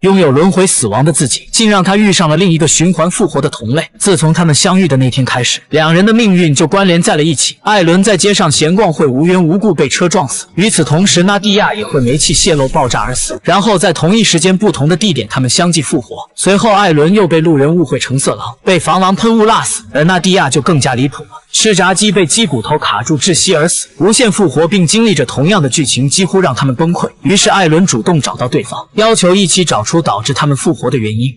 拥有轮回死亡的自己，竟让他遇上了另一个循环复活的同类。自从他们相遇的那天开始，两人的命运就关联在了一起。艾伦在街上闲逛会无缘无故被车撞死，与此同时，纳蒂亚也会煤气泄漏爆炸而死。然后在同一时间、不同的地点，他们相继复活。随后，艾伦又被路人误会成色狼，被防狼喷雾辣死，而纳蒂亚就更加离谱了。吃炸鸡被鸡骨头卡住窒息而死，无限复活并经历着同样的剧情，几乎让他们崩溃。于是艾伦主动找到对方，要求一起找出导致他们复活的原因。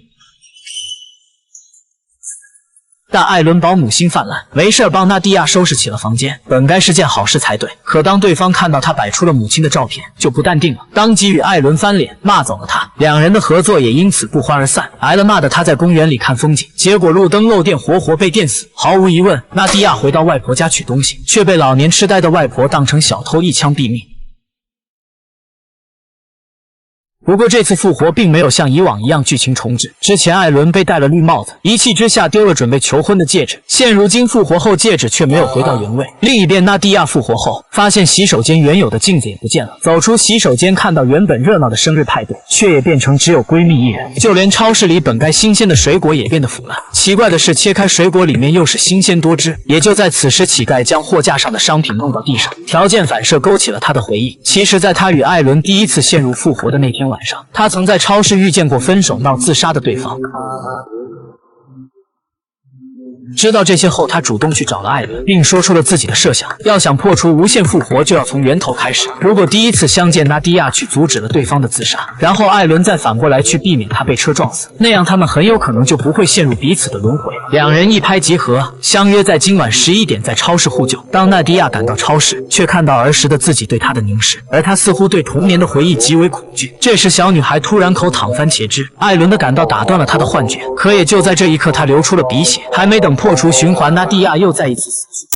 但艾伦保姆心泛滥，没事帮纳蒂亚收拾起了房间，本该是件好事才对。可当对方看到他摆出了母亲的照片，就不淡定了，当即与艾伦翻脸，骂走了他。两人的合作也因此不欢而散。挨了骂的他在公园里看风景，结果路灯漏电，活活被电死。毫无疑问，纳蒂亚回到外婆家取东西，却被老年痴呆的外婆当成小偷，一枪毙命。不过这次复活并没有像以往一样剧情重置。之前艾伦被戴了绿帽子，一气之下丢了准备求婚的戒指，现如今复活后戒指却没有回到原位。另一边，纳蒂亚复活后发现洗手间原有的镜子也不见了，走出洗手间看到原本热闹的生日派对，却也变成只有闺蜜一人。就连超市里本该新鲜的水果也变得腐烂。奇怪的是，切开水果里面又是新鲜多汁。也就在此时，乞丐将货架上的商品弄到地上，条件反射勾起了他的回忆。其实在他与艾伦第一次陷入复活的那天晚上，他曾在超市遇见过分手闹自杀的对方。知道这些后，他主动去找了艾伦，并说出了自己的设想。要想破除无限复活，就要从源头开始。如果第一次相见，纳蒂亚去阻止了对方的自杀，然后艾伦再反过来去避免他被车撞死，那样他们很有可能就不会陷入彼此的轮回。两人一拍即合，相约在今晚11点在超市互救。当纳蒂亚赶到超市，却看到儿时的自己对他的凝视，而他似乎对童年的回忆极为恐惧。这时，小女孩突然口淌番茄汁，艾伦的赶到打断了他的幻觉。可也就在这一刻，他流出了鼻血，还没等破除循环，纳蒂亚又再一次死去。